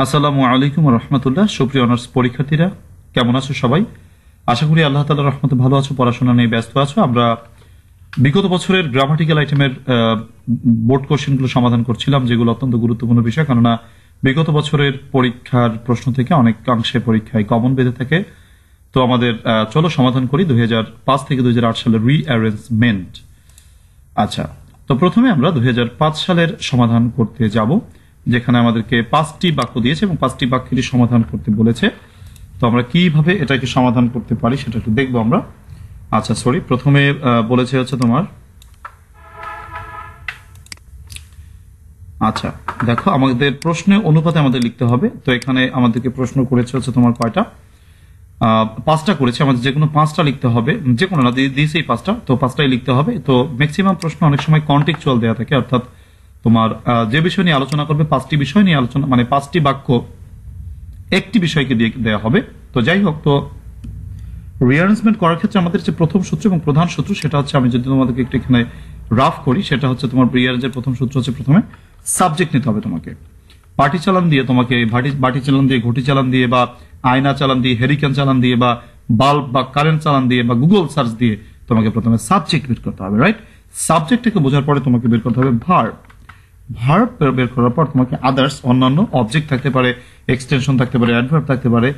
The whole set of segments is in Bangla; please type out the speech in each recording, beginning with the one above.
আসসালামু আলাইকুম রহমতুল্লাহ। সুপ্রিয় অনার্স পরীক্ষার্থীরা, কেমন আছো সবাই? আশা করি আল্লাহ তাআলার রহমতে ভালো আছো, পড়াশোনা নিয়ে ব্যস্ত আছো। আমরা বিগত বছরের গ্রামাটিক্যাল আইটেমের বোর্ড কোশ্চেনগুলো সমাধান করছিলাম, যেগুলো অত্যন্ত গুরুত্বপূর্ণ বিষয়, কেননা বিগত বছরের পরীক্ষার প্রশ্ন থেকে অনেকাংশে পরীক্ষায় কমন বেঁধে থাকে। তো আমাদের চলো সমাধান করি 2005 থেকে 2008 সালের রিঅ্যারেঞ্জমেন্ট। আচ্ছা, তো প্রথমে আমরা 2005 সালের সমাধান করতে যাব, যেখানে আমাদেরকে 5টি বাক্য দিয়েছে এবং 5টি বাক্যেরই সমাধান করতে বলেছে। তো আমরা কিভাবে এটাকে সমাধান করতে পারি সেটা একটু দেখবো আমরা। আচ্ছা সরি, প্রথমে বলেছে হচ্ছে তোমার, আচ্ছা দেখো, আমাদের প্রশ্নের অনুপাতে আমাদের লিখতে হবে। তো এখানে আমাদেরকে প্রশ্ন করেছে হচ্ছে তোমার কয়টা, 5টা করেছে। আমাদের যে কোনো 5টা লিখতে হবে, যে কোনো না দিয়েছে এই 5টা, তো 5টাই লিখতে হবে। তো ম্যাক্সিমাম প্রশ্ন অনেক সময় কন্টেক্সচুয়াল দেওয়া থাকে, অর্থাৎ তোমার যে বিষয় নিয়ে আলোচনা করবে 5টি বিষয় নিয়ে আলোচনা, মানে 5টি বাক্য একটি বিষয়কে দিয়ে দেওয়া হবে। তো যাই হোক, তো রিঅ্যারেঞ্জমেন্ট করার ক্ষেত্রে আমাদের যে প্রথম সূত্র এবং প্রধান সূত্র, সেটা হচ্ছে, আমি যদি তোমাদেরকে একটু এখানে রাফ করি, সেটা হচ্ছে তোমার রিঅ্যারেঞ্জের প্রথম সূত্র হচ্ছে প্রথমে সাবজেক্ট নিতে হবে তোমাকে। পাটি চালান দিয়ে তোমাকে, বাটি চালান দিয়ে, ঘটি চালান দিয়ে, বা আয়না চালান দিয়ে, হেরিকেন চালান দিয়ে, বা বাল্ব বা কারেন্ট চালান দিয়ে, বা গুগল সার্চ দিয়ে তোমাকে প্রথমে সাবজেক্ট বের করতে হবে, রাইট? সাবজেক্টটাকে বোঝার পরে তোমাকে বের করতে হবে ভার্ব। ভার্ব বের করার পর তোমাকে আদার্স, অন্যান্য অবজেক্ট থাকতে পারে, এক্সটেনশন থাকতে পারে, অ্যাডভার্ব থাকতে পারে,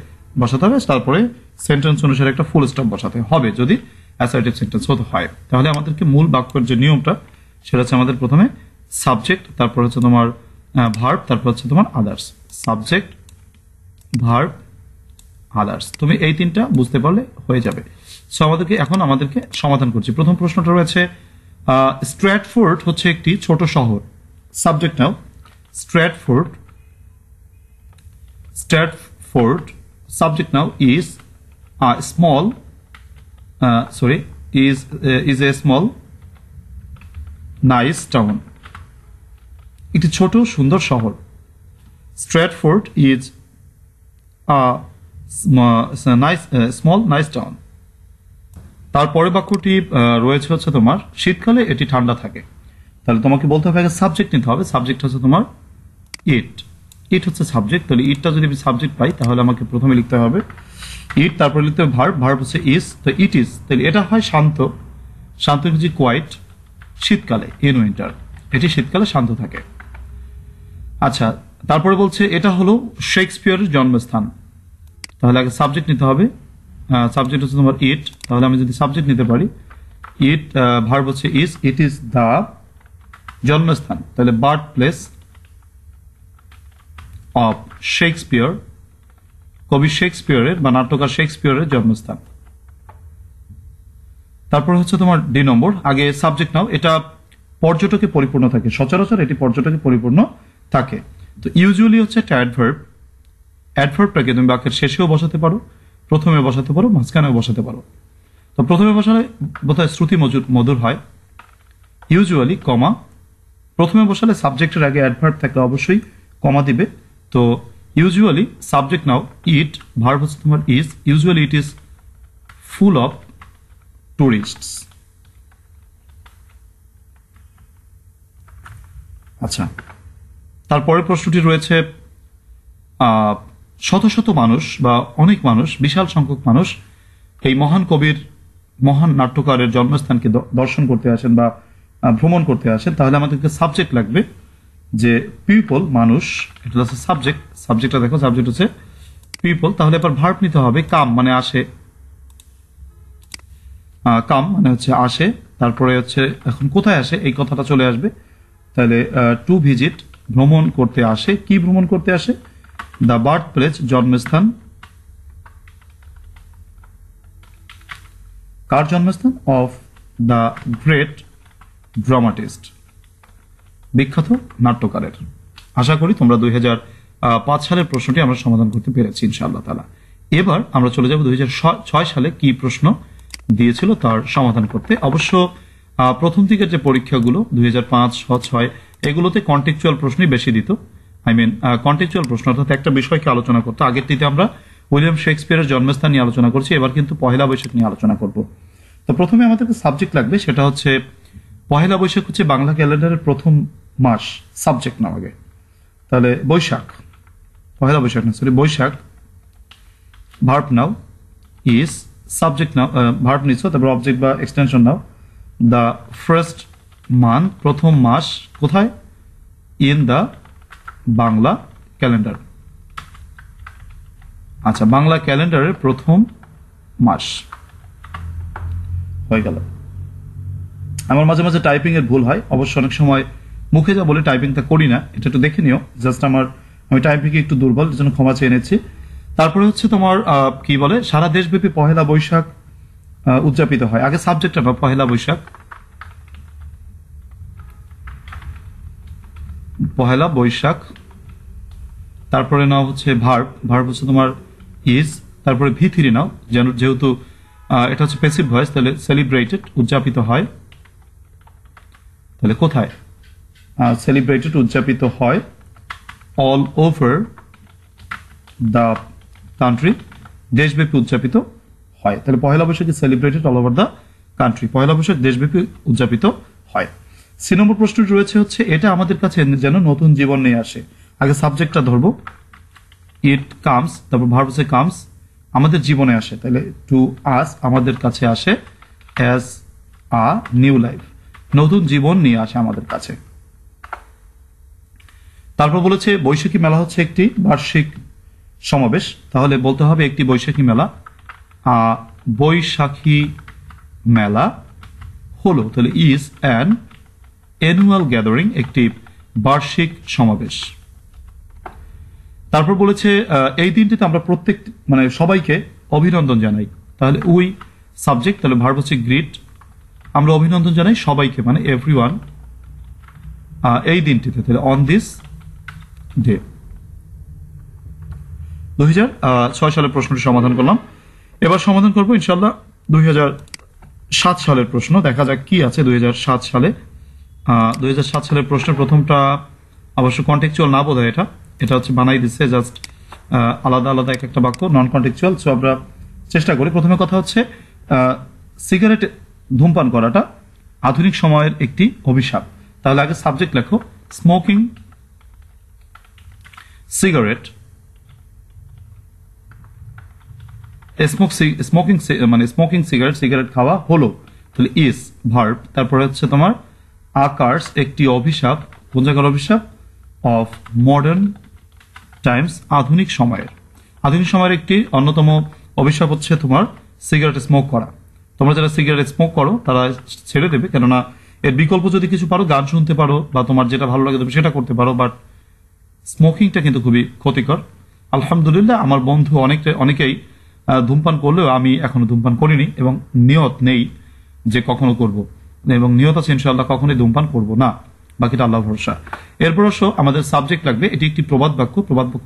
বসাতে হবে। তারপরে সেন্টেন্স অনুসারে একটা ফুল স্টপ বসাতে হবে, যদি অ্যাসার্টিভ সেন্টেন্স হতে হয়। তাহলে আমাদেরকে মূল বাক্যের যে নিয়মটা, সেটা হচ্ছে আমাদের প্রথমে সাবজেক্ট, তারপর হচ্ছে তোমার ভার্ব, তারপর হচ্ছে তোমার আদার্স। Subject, verb, others. তুমি এই 3টা বুঝতে পারলে হয়ে যাবে। সো আমাদেরকে সমাধান করছি। প্রথম প্রশ্নটা রয়েছে, স্ট্র্যাটফোর্ড হচ্ছে একটি ছোট শহর। Subject now Stratford, subject now is small, is a small nice town. একটি ছোট সুন্দর শহর। Stratford is small nice town. তারপরে বাক্যটি রয়েছে হচ্ছে তোমার, শীতকালে এটি ঠান্ডা থাকে। তাহলে তোমাকে বলতে হবে, সাবজেক্ট নিতে হবে। সাবজেক্ট হচ্ছে তোমার ইট হচ্ছে সাবজেক্ট। তাহলে ইটটা যদি আমি সাবজেক্ট পাই, তাহলে আমাকে প্রথমে লিখতে হবে ইট, তারপরে লিখতে হবে ভার্ব হচ্ছে ইজ। তো ইট ইজ, তাহলে এটা হয় শান্ত। শান্ত ইংরেজি কোয়াইট। শীতকালে, ইন উইন্টার, এটি শীতকালে শান্ত থাকে। আচ্ছা, তারপরে বলছে এটা হলো শেক্সপিয়ারের জন্মস্থান। তাহলে আগে সাবজেক্ট নিতে হবে। সাবজেক্ট হচ্ছে তোমার ইট। তাহলে আমি যদি সাবজেক্ট নিতে পারি, ইট, ভার্ব হচ্ছে ইজ, ইট ইজ দা জন্মস্থান। তাহলে বার্থ প্লেস অফ শেক্সপিয়ার, কবি শেক্সপিয়ারের বা নাট্যকার শেক্সপিয়ারের জন্মস্থান। তারপর হচ্ছে তোমার 2 নম্বর, আগে সাবজেক্ট নাও। এটা পর্যটকে পরিপূর্ণ থাকে, সচরাচর এটি পর্যটকে পরিপূর্ণ থাকে। তো ইউজুয়ালি হচ্ছে একটা অ্যাডভার্ব। অ্যাডভার্বটাকে তুমি বাক্যের শেষেও বসাতে পারো, প্রথমে বসাতে পারো, মাঝখানেও বসাতে পারো। তো প্রথমে বসালে বোধহয় শ্রুতি মধুর হয়, ইউজুয়ালি কমা। প্রথমে বসালে সাবজেক্টের আগে অ্যাডভার্ব থাকলে অবশ্যই কমা দিবে। তো usually subject now it, verb হচ্ছে তোমার is, usually it is full of tourists. আচ্ছা, তারপরে প্রশ্নটি রয়েছে, শত শত মানুষ বা অনেক মানুষ, বিশাল সংখ্যক মানুষ এই মহান কবির, মহান নাট্যকারের জন্মস্থানকে দর্শন করতে আসেন বা ভ্রমণ করতে আসেন। তাহলে আমাদেরকে সাবজেক্ট লাগবে, যে পিপল, মানুষ, এটা হচ্ছে সাবজেক্ট। সাবজেক্টটা দেখো, সাবজেক্ট হচ্ছে পিপল। তাহলে এবার ভার্ব নিতে হবে, কাম মানে আসে, কাম মানে হচ্ছে আসে। তারপরে হচ্ছে এখন কোথায় আসে, এই কথাটা চলে আসবে। তাহলে টু ভিজিট, ভ্রমণ করতে আসে। কি ভ্রমণ করতে আসে? দ্য বার্থ প্লেস, জন্মস্থান। কার জন্মস্থান? অফ দ্য গ্রেট ড্রামাটিস্ট, বিখ্যাত নাট্যকারের। আশা করি তোমরা 2005 সালের প্রশ্নটি আমরা সমাধান করতে পেরেছি ইনশাআল্লাহ তাআলা। এবার আমরা চলে যাব 2006 সালে কি প্রশ্ন দিয়েছিল তার সমাধান করতে। অবশ্য প্রথম দিকের যে পরীক্ষাগুলো 2005, 2006 এগুলোতে কন্টেক্সচুয়াল প্রশ্নই বেশি দিত। কন্টেক্সচুয়াল প্রশ্ন, অর্থাৎ একটা বিষয়কে আলোচনা করতো। আগেরটিতে আমরা উইলিয়াম শেক্সপিয়ারের জন্মস্থান নিয়ে আলোচনা করছি, এবার কিন্তু পহেলা বৈশাখ নিয়ে আলোচনা করব। তো প্রথমে আমাদেরকে সাবজেক্ট লাগবে, সেটা হচ্ছে পহেলা বৈশাখ হচ্ছে বাংলা ক্যালেন্ডারের প্রথম মাস। সাবজেক্ট নাও আগে, তাহলে বৈশাখ, পহেলা বৈশাখ না sorry Boishakh, verb now is, subject now verb নিচ্ছ, তারপর অবজেক্ট বা extension now, the first month প্রথম মাস কোথায়, ইন দ্য বাংলা ক্যালেন্ডার। আচ্ছা, বাংলা ক্যালেন্ডারের প্রথম মাস হয়ে গেল। আমার মাঝে মাঝে টাইপিং এর ভুল হয়, অবশ্য অনেক সময় মুখে যা বলে টাইপিংটা করি না, এটা একটু দেখে নিও। জাস্ট আমি টাইপিংয়ে একটু দুর্বল, এর জন্য ক্ষমা চেয়ে নিচ্ছি। তারপরে হচ্ছে তোমার কি বলে, সারা দেশব্যাপী পহেলা বৈশাখ উদযাপিত হয়। আগে সাবজেক্টটা নাও, পহেলা বৈশাখ, পহেলা বৈশাখ। তারপরে নাও হচ্ছে ভার্ব হচ্ছে তোমার ইজ, তারপরে V3 নাও, যেহেতু এটা হচ্ছে প্যাসিভ ভয়েস, তাহলে সেলিব্রেটেড উদযাপিত হয়। তাহলে কোথায়, সেলিব্রেটেড উদযাপিত হয় অল ওভার দ্য কান্ট্রি, দেশব্যাপী উদযাপিত হয়। তাহলে Pohela Boishakh is celebrated all over the country, Pohela Boishakh দেশব্যাপী উদযাপিত হয়। সি নম্বর প্রশ্নটি রয়েছে হচ্ছে এটা আমাদের কাছে যেন নতুন জীবন নিয়ে আসে। আগে সাবজেক্টটা ধরবো, ইট কামস, তারপর ভার্ব হচ্ছে কামস, আমাদের জীবনে আসে, তাহলে টু আস আমাদের কাছে আসে, অ্যাজ আ নিউ লাইফ নতুন জীবন নিয়ে আসে আমাদের কাছে। তারপর বলেছে বৈশাখী মেলা হচ্ছে একটি বার্ষিক সমাবেশ, তাহলে বলতে হবে একটি বৈশাখী মেলা, বৈশাখী মেলা হলো, তাহলে ইজ অ্যান অ্যানুয়াল গ্যাদারিং, একটি বার্ষিক সমাবেশ। তারপর বলেছে এই দিনটিতে আমরা প্রত্যেক মানে সবাইকে অভিনন্দন জানাই, তাহলে উই সাবজেক্ট, তাহলে ভার্ব হচ্ছে গ্রিট, আমরা অভিনন্দন জানাই সবাইকে মানে এভরিওয়ান এই দিনটিতে, তাহলে অন দিস ডে। 2006 সালের প্রশ্নটি সমাধান করলাম। এবার সমাধান করবো ইনশাল্লাহ 2007 সালের প্রশ্ন, দেখা যাক কি আছে 2007 সালে। 2007 সালের প্রশ্নের প্রথমটা অবশ্য কন্টেক্সচুয়াল না বোধ হয়, এটা হচ্ছে বানাই দিচ্ছে জাস্ট আলাদা আলাদা এক একটা বাক্য, নন কন্টেক্সচুয়াল। সো আমরা চেষ্টা করি। প্রথমে কথা হচ্ছে সিগারেট ধূমপান করাটা আধুনিক সময়ের একটি অভিশাপ, তাহলে আগে সাবজেক্ট লেখো, স্মোকিং সিগারেট, স্মোকিং সিগারেট খাওয়া হলো, তাহলে ইজ ভার্ব। তারপরে হচ্ছে তোমার আকার্স একটি অভিশাপ, কোন জায়গার অভিশাপ, অফ মডার্ন টাইমস আধুনিক সময়ের একটি অন্যতম অভিশাপ হচ্ছে তোমার সিগারেট স্মোক করা। তোমরা যারা সিগারেট স্মোক করো তারা ছেড়ে দেবে, কেননা এর বিকল্প যদি কিছু পারো, গান শুনতে পারো বা তোমার যেটা ভালো লাগে তুমি সেটা করতে পারো, বাট স্মোকিংটা কিন্তু খুবই ক্ষতিকর। আলহামদুলিল্লাহ আমার বন্ধু অনেকেই ধূমপান করলেও আমি এখনো ধূমপান করিনি এবং নিয়ত নেই যে কখনো করব, এবং নিয়ত আছে ইনশাআল্লাহ কখনোই ধূমপান করব না, বাকিটা আল্লাহ ভরসা। এরপর আমাদের সাবজেক্ট লাগবে, এটি একটি প্রবাদ বাক্য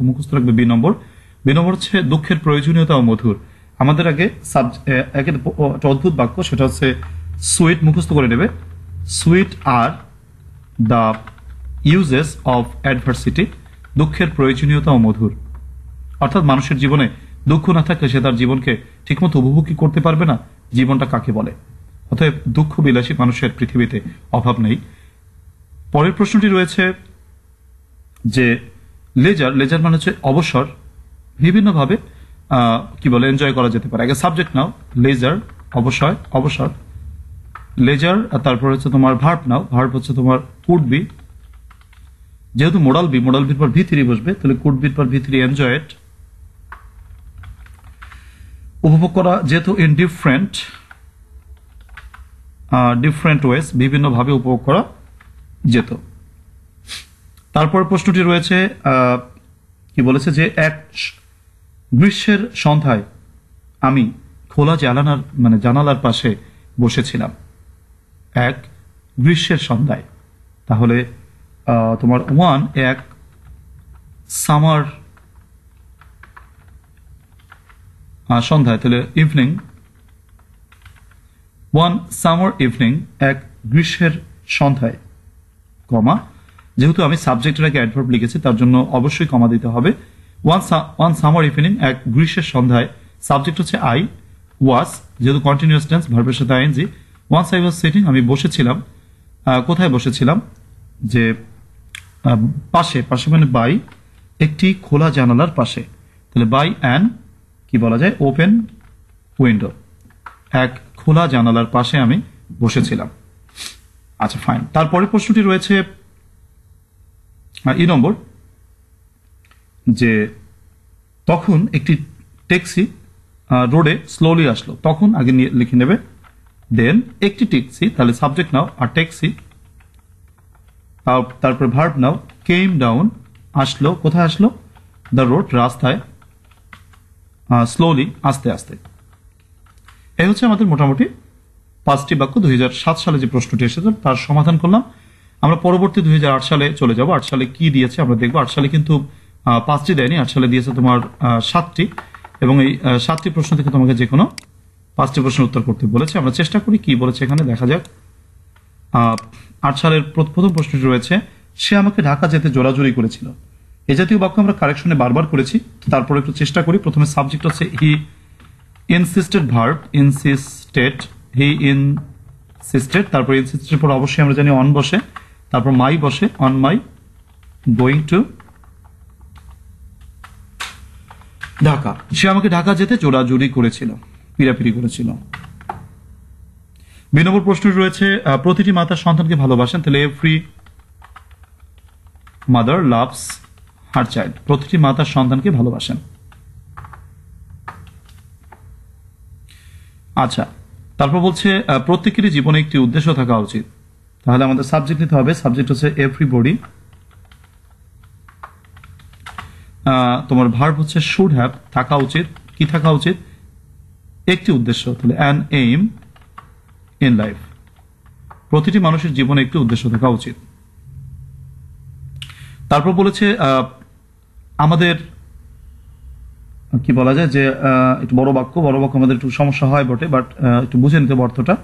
মুখস্থ রাখবে। বি নম্বর হচ্ছে দুঃখের প্রয়োজনীয়তা ও মধুর। আমাদের আগে একটা অদ্ভুত বাক্য, সেটা হচ্ছে সুইট, মুখস্থ করে নেবে। Sweet are the uses of adversity, দুঃখের প্রয়োজনীয়তা ও মধুর। অর্থাৎ মানুষের জীবনে দুঃখ না থাকলে সে তার জীবনকে ঠিকমতো উপভোগ করতে পারবে না, জীবনটা কাকে বলে। অতএব দুঃখ বিলাসী মানুষের পৃথিবীতে অভাব নেই। পরের প্রশ্নটি রয়েছে যে লেজার মানে হচ্ছে অবসর, বিভিন্নভাবে কি বলে এনজয় করা যেতে পারে। আগে সাবজেক্ট নাও, লেজার অবসর লেজার, আর তারপর হচ্ছে তোমার ভার্ব নাও, ভার্ব হচ্ছে তোমার কুড বি, যেহেতু মোডাল বির পর V3 বসবে, তাহলে কুড বির পর V3 এনজয় ইট, উপভোগ করা যেহেতু ইন ডিফারেন্ট ওয়েজ, বিভিন্নভাবে উপভোগ করা যেত। তারপর প্রশ্নটি রয়েছে কি বলেছে যে এক গ্রীষ্মের সন্ধ্যায় আমি খোলা জানালার পাশে বসেছিলাম। এক গ্রীষ্মের সন্ধ্যায়, তাহলে তোমার এক সামার সন্ধ্যায়, তাহলে ইভিনিং, সামার ইভিনিং, এক গ্রীষ্মের সন্ধ্যায়, কমা, যেহেতু আমি সাবজেক্টের আগে অ্যাডভার্ব লিখেছি তার জন্য অবশ্যই কমা দিতে হবে। ওয়ান সামার ইভিনিং, এক গ্রীষ্মের সন্ধ্যায়, সাবজেক্ট হচ্ছে আই, ওয়াজ যেহেতু কন্টিনিউয়াস টেন্স, ভার্বের সাথে ING. Once I was sitting, আমি বসেছিলাম, কোথায় বসেছিলাম, যে পাশে মানে বাই, একটি খোলা জানালার পাশে, তাহলে বাই অ্যান কি বলা যায়, ওপেন উইন্ডো, এক খোলা জানালার পাশে আমি বসেছিলাম। আচ্ছা ফাইন, তারপরে প্রশ্নটি রয়েছে ই নম্বর, যে তখন একটি ট্যাক্সি রোডে স্লোলি আসলো, তখন আগে লিখে নেবে, দেন একটি ট্যাক্সি, তাহলে সাবজেক্ট নাও আর ট্যাক্সি, তারপর ভার্ব নাও, কেম ডাউন আসলো, কোথায় আসলো, দ্য রোড রাস্তায়, স্লোলি আস্তে আস্তে। এই হচ্ছে আমাদের মোটামুটি 5টি বাক্য 2007 সালে যে প্রশ্নটি এসেছে তার সমাধান করলাম। আমরা পরবর্তী 2008 সালে চলে যাব। 8 সালে কি দিয়েছে আমরা দেখবো। 8 সালে কিন্তু 5টি দেয়নি, 8 সালে দিয়েছে তোমার 7টি, এবং এই 7টি প্রশ্ন থেকে তোমাকে যে কোনো 5টি প্রশ্নের উত্তর করতে বলেছে। আমরা চেষ্টা করি কি বলেছে এখানে, দেখা যাক। 8 সালের প্রথম প্রশ্নটি রয়েছে, সে আমাকে ঢাকা যেতে জোরাজুরি করেছিল। এই জাতীয় বাক্য আমরা কারেকশনে বারবার করেছি, তারপর একটু চেষ্টা করি। প্রথমে সাবজেক্ট হচ্ছে he insisted, verb insisted, he insisted, তারপর ইনসিস্টেড পর অবশ্যই আমরা জানি অন বসে, তারপর মাই বসে, on my going to Dhaka. সে আমাকে ঢাকা যেতে জোরাজুরি করেছিল, পিরাপিরি করেছিল। 2 নম্বর প্রশ্ন রয়েছে, প্রতিটি মাতা সন্তানকে ভালোবাসেন, তাহলে every mother loves her child, প্রতিটি মাতা সন্তানকে ভালোবাসেন। আচ্ছা, তারপর বলছে প্রত্যেকেরই জীবনে একটি উদ্দেশ্য থাকা উচিত, তাহলে আমাদের সাবজেক্ট নিতে হবে। সাবজেক্ট হচ্ছে এভরিবডি, তোমার ভার্ব হচ্ছে শুড হ্যাভ, থাকা উচিত, কি থাকা উচিত, একটি উদ্দেশ্য, তাহলে অ্যান এইম ইন লাইফ, প্রতিটি মানুষের জীবনে একটি উদ্দেশ্য থাকা উচিত। তারপর বলেছে আমাদের কি বলা যায়, যে একটু বড় বাক্য আমাদের একটু সমস্যা হয় বটে, বাট একটু বুঝে নিতে অর্থটা।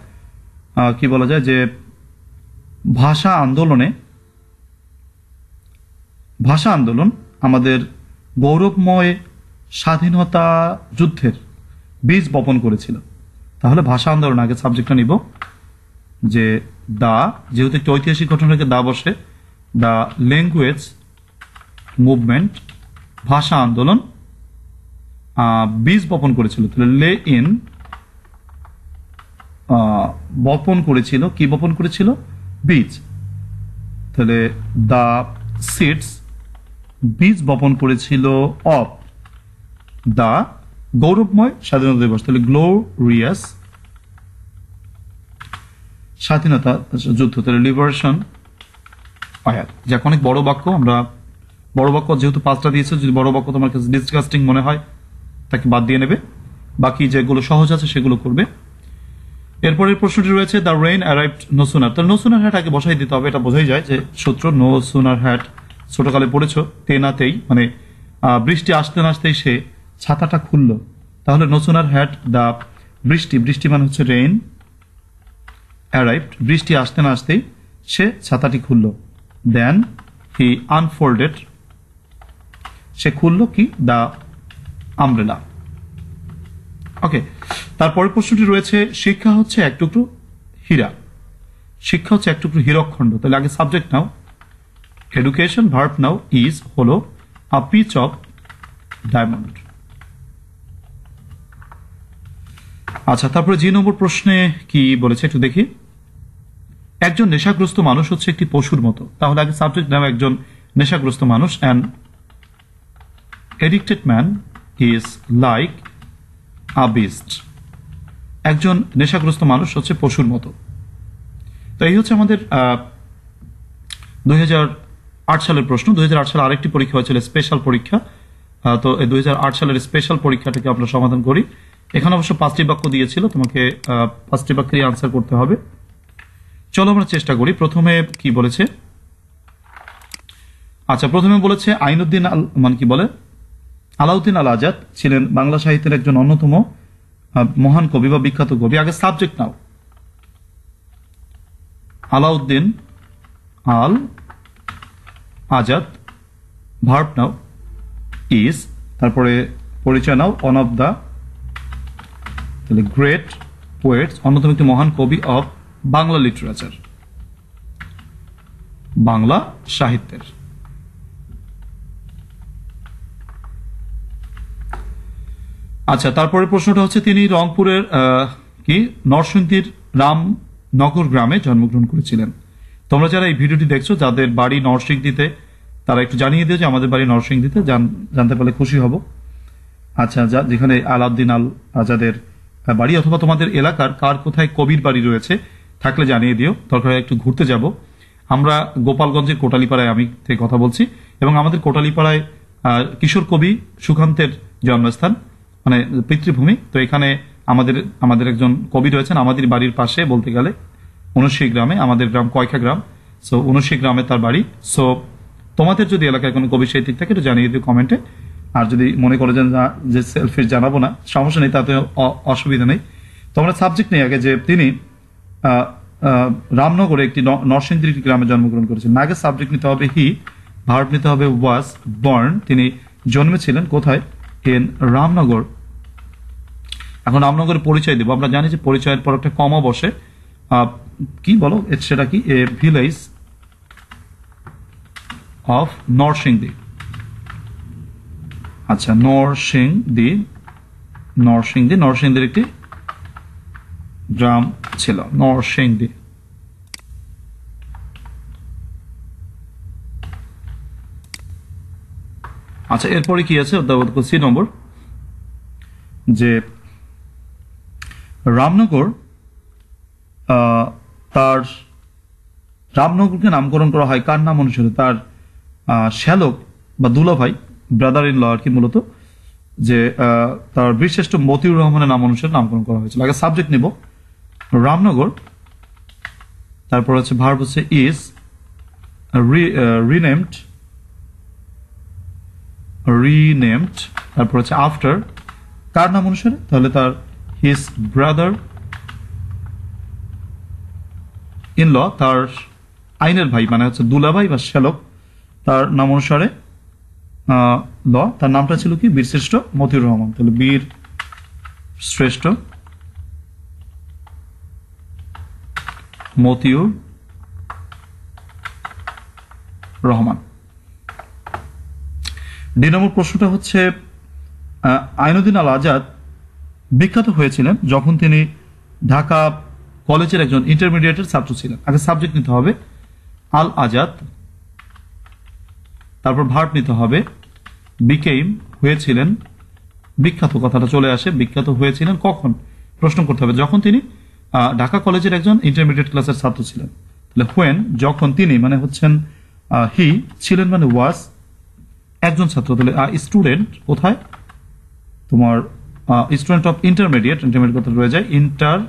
কি বলা যায়, যে ভাষা আন্দোলন আমাদের গৌরবময় স্বাধীনতা যুদ্ধের বীজ বপন করেছিল। তাহলে ভাষা আন্দোলন, আগে সাবজেক্টটা নিব, যে দা, যেহেতু একটি ঐতিহাসিক ঘটনা থেকে দা বসে, দা ল্যাঙ্গুয়েজ মুভমেন্ট, ভাষা আন্দোলন বীজ বপন করেছিল, তাহলে লে ইন, বপন করেছিল, কি বপন করেছিল, বীজ, তাহলে দা সিডস, বীজ বপন করেছিল অফ দা গৌরবময় স্বাধীনতা দিবস, তাহলে গ্লোরিয়াস স্বাধীনতা যুদ্ধ, তাহলে লিবারেশন ফায়ার। যাক, অনেক বড় বাক্য, আমরা বড় বাক্য যেহেতু 5টা দিয়েছে, যদি বড় বাক্য তোমার কাছে ডিসকাস্টিং মনে হয় তাকে বাদ দিয়ে নেবে, বাকি যেগুলো সহজ আছে সেগুলো করবে। এরপরের প্রশ্নটি রয়েছে, the rain arrived no sooner, তাহলে নো সুনার হ্যাট আগে বসাই দিতে হবে, এটা বোঝাই যায় যে সূত্র, নো সুনার হ্যাট ছোটকালে পড়েছো, তেনাতেই মানে বৃষ্টি আসতে না আসতেই সে ছাতাটা খুললো, তাহলে নো সুনার হ্যাট দ্য বৃষ্টি মানে হচ্ছে রেইন, অ্যারাইভড বৃষ্টি আসতে না আসতেই সে ছাতাটি খুললো, দেন হি আনফোল্ডেড সে খুললো কি, দ্য আমব্রেলা। ওকে, তারপরের প্রশ্নটি রয়েছে, শিক্ষা হচ্ছে এক টুকরো হীরা, শিক্ষা হচ্ছে এক টুকরো হীরকখণ্ড, তাহলে আগে subject now, education, verb now, is হলো আ পিচ অফ ডায়মন্ড। আচ্ছা, তারপরে যে নম্বর প্রশ্নে কি বলেছে একটু দেখি, একজন নেশাগ্রস্ত মানুষ হচ্ছে একটি পশুর মতো, তাহলে আগে সাবজেক্ট নাও, একজন নেশাগ্রস্ত মানুষ, an addicted man is like a beast, একজন নেশাগ্রস্ত মানুষ হচ্ছে পশুর মতো। তো এই হচ্ছে আমাদের 2008 সালের প্রশ্ন। 2008 সালে আরেকটি পরীক্ষা হয়েছিল, স্পেশাল পরীক্ষা। তো এই 2008 সালের স্পেশাল পরীক্ষাটাকে আমরা সমাধান করি। এখানে অবশ্য 5টি বাক্য দিয়েছিল, তোমাকে 5টি বাক্যেরই আনসার করতে হবে। চলো আমরা চেষ্টা করি। প্রথমে কি বলেছে, আচ্ছা প্রথমে বলেছে আইনুদ্দিন মানে কি বলে, আলাউদ্দিন আল আজাদ ছিলেন বাংলা সাহিত্যের একজন অন্যতম মহান কবি বা বিখ্যাত কবি। আগে subject now, Alauddin Al Azad, verb now is, তারপরে পরিচয় নাও, ওয়ান অফ দ্য, তাহলে গ্রেট পোয়েটস, অন্যতম একটি মহান কবি অফ বাংলা লিটারেচার, বাংলা সাহিত্যের। আচ্ছা, তারপরে প্রশ্নটা হচ্ছে তিনি রংপুরের কি নরসিংদীর রামনগর গ্রামে জন্মগ্রহণ করেছিলেন। তোমরা যারা এই ভিডিওটি দেখছো যাদের বাড়ি নরসিংদীতে তারা একটু জানিয়ে দিও যে আমাদের বাড়ি নরসিংদীতে, জানতে পারলে খুশি হব। আচ্ছা, যেখানে আলাউদ্দিন আল আজাদের বাড়ি, অথবা তোমাদের এলাকার কার কোথায় কবির বাড়ি রয়েছে থাকলে জানিয়ে দিও, দরকার হয় একটু ঘুরতে যাব। আমরা গোপালগঞ্জের কোটালীপাড়ায় আমি থেকে কথা বলছি, এবং আমাদের কোটালীপাড়ায় কিশোর কবি সুকান্তের জন্মস্থান, মানে পিতৃভূমি। তো এখানে আমাদের একজন কবি রয়েছেন আমাদের বাড়ির পাশে বলতে গেলে ৭৯ গ্রামে, আমাদের গ্রাম কয়খা গ্রাম, সো ৭৯ গ্রামে তার বাড়ি। সো তোমাদের যদি এলাকায় কোনো কবি সাহিত্যিক থাকে একটু জানিয়ে দিও কমেন্টে। আর যদি মনে করো যে সেলফিশ জানাবো না, সমস্যা নেই, তাতে অসুবিধা নেই। তোমরা সাবজেক্ট নেই আগে যে তিনি রামনগরে একটি নরসিংদীর একটি গ্রামে জন্মগ্রহণ করেছেন। আগে সাবজেক্ট নিতে হবে হি, ভার্ব নিতে হবে ওয়াজ বর্ন, তিনি জন্মেছিলেন কোথায়, ইন রামনগর। এখন রামনগরের পরিচয় দেবো। আমরা জানি যে পরিচয়ের পর একটা কমা বসে, কি বলো সেটা কি, এ ভিলেজ অফ নরসিংদী। আচ্ছা, নরসিংদীর একটি গ্রাম ছিল নরসিংদী। আচ্ছা, এরপরে কি আছে সি নম্বর, যে রামনগর তার রামনগরকে নামকরণ করা হয় কার নাম অনুসারে, তার শ্যালক বা দুলাভাই, ব্রাদার ইন ল আর কি মূলত, যে তার বীরশ্রেষ্ঠ মতিউর রহমানের নাম অনুসারে নামকরণ করা হয়েছিল। আগে সাবজেক্ট নিব রামনগর, তারপর হচ্ছে ভার্ব হচ্ছে ইজ, রিনেমড, তারপর হচ্ছে আফটার, কার নাম অনুসারে, তাহলে তার হিজ ব্রাদার ইন ল, তার আইনের ভাই মানে হচ্ছে দুলাভাই বা শ্যালক, তার নাম অনুসারে ল, তার নামটা ছিল কি, বীরশ্রেষ্ঠ মতিউর রহমান। তাহলে বীর শ্রেষ্ঠ মতিউর রহমান। দুই নম্বর প্রশ্নটা হচ্ছে আইনুদ্দিন আল আজাদ বিখ্যাত হয়েছিলেন যখন তিনি ঢাকা কলেজের একজন ইন্টারমিডিয়েটের ছাত্র ছিলেন। আগে সাবজেক্ট নিতে হবে আল আজাদ, তারপর ভার্ব নিতে হবে বিকেম, হয়েছিলেন, বিখ্যাত কথাটা চলে আসে, বিখ্যাত হয়েছিলেন কখন, প্রশ্ন করতে হবে যখন তিনি ঢাকা কলেজের একজন ইন্টারমিডিয়েট ক্লাসের ছাত্র ছিলেন। তাহলে হোয়েন, যখন তিনি মানে হচ্ছেন হি, ছিলেন মানে ওয়াজ, একজন ছাত্র, তাহলে স্টুডেন্ট কোথায়, তোমার স্টুডেন্ট অফ ইন্টারমিডিয়েট কথা রয়ে যায়, ইন্টারমিডিয়েট,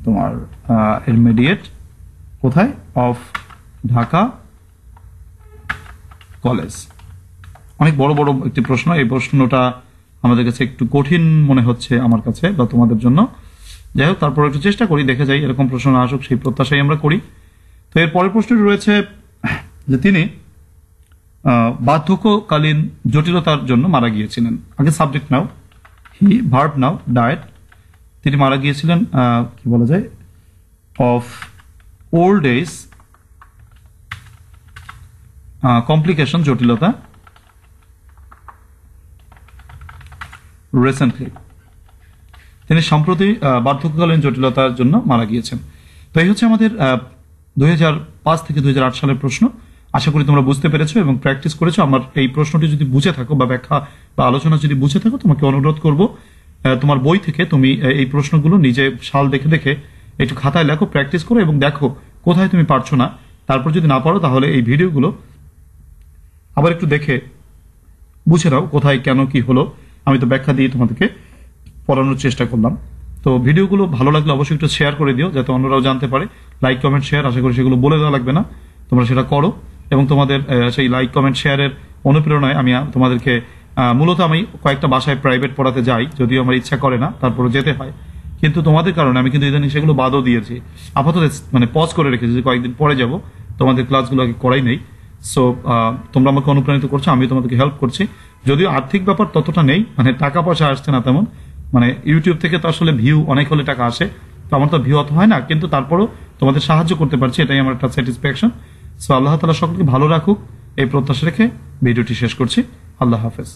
তোমার ইন্টারমিডিয়েট কোথায়, অফ ঢাকা কলেজ। অনেক বড় বড় একটি প্রশ্ন, এই প্রশ্নটা আমাদের কাছে একটু কঠিন মনে হচ্ছে আমার কাছে বা তোমাদের জন্য। যাই হোক, তারপর একটু চেষ্টা করি, দেখে যাই এরকম প্রশ্ন না আসুক, সেই প্রত্যাশাই আমরা করি। তো এর পরের প্রশ্নটি রয়েছে যে তিনি বার্ধক্যকালীন জটিলতার জন্য মারা গিয়েছিলেন। আগে সাবজেক্ট নাও হি, ভার্ব নাও ডায়েট, তিনি মারা গিয়েছিলেন কি বলা যায়, অফ ওল্ড এজ কমপ্লিকেশন, জটিলতা, রিসেন্টলি, তিনি সম্প্রতি বার্ধক্যকালীন জটিলতার জন্য মারা গিয়েছেন। তো এই হচ্ছে আমাদের 2005 থেকে 2008 সালের প্রশ্ন। আশা করি তোমরা বুঝতে পেরেছো এবং প্র্যাকটিস করেছো। আমার এই প্রশ্নটি যদি বুঝে থাকো বা ব্যাখ্যা বা আলোচনা যদি বুঝে থাকো, তোমাকে অনুরোধ করব তোমার বই থেকে তুমি এই প্রশ্নগুলো নিজে সাল দেখে দেখে একটু খাতায় লেখো, প্র্যাকটিস করো এবং দেখো কোথায় তুমি পারছো না। তারপর যদি না পারো তাহলে এই ভিডিওগুলো আবার একটু দেখে বুঝে নাও কোথায় কেন কি হলো। আমি তো ব্যাখ্যা দিয়ে তোমাদেরকে পড়ানোর চেষ্টা করলাম। তো ভিডিওগুলো ভালো লাগলে অবশ্যই একটু শেয়ার করে দিও যাতে অন্যরাও জানতে পারে। লাইক কমেন্ট শেয়ার, আশা করি সেগুলো বলে দেওয়া লাগবে না, তোমরা সেটা করো। এবং তোমাদের সেই লাইক কমেন্ট শেয়ারের অনুপ্রেরণায় আমি তোমাদেরকে মূলত আমি কয়েকটা বাসায় প্রাইভেট পড়াতে যাই, যদিও আমার ইচ্ছা করে না, তারপরে যেতে হয়। কিন্তু তোমাদের কারণে আমি কিন্তু ইদানিং সেগুলো বাদও দিয়েছি, আপাতত মানে পজ করে রেখেছি যে কয়েকদিন পরে যাব, তোমাদের ক্লাসগুলো আগে করাই নেই। সো তোমরা আমাকে অনুপ্রাণিত করছো, আমি তোমাদেরকে হেল্প করছি। যদিও আর্থিক ব্যাপার ততটা নেই, মানে টাকা পয়সা আসছে না তেমন, মানে ইউটিউব থেকে তো আসলে ভিউ অনেক হলে টাকা আসে, তো আমার তো ভিউ অত হয় না, কিন্তু তারপরও তোমাদের সাহায্য করতে পারছি, এটাই আমার একটা স্যাটিসফ্যাকশন। সো আল্লাহ তাআলা সকলকে ভালো রাখুক এই প্রত্যাশা রেখে ভিডিওটি শেষ করছি। আল্লাহ হাফেজ।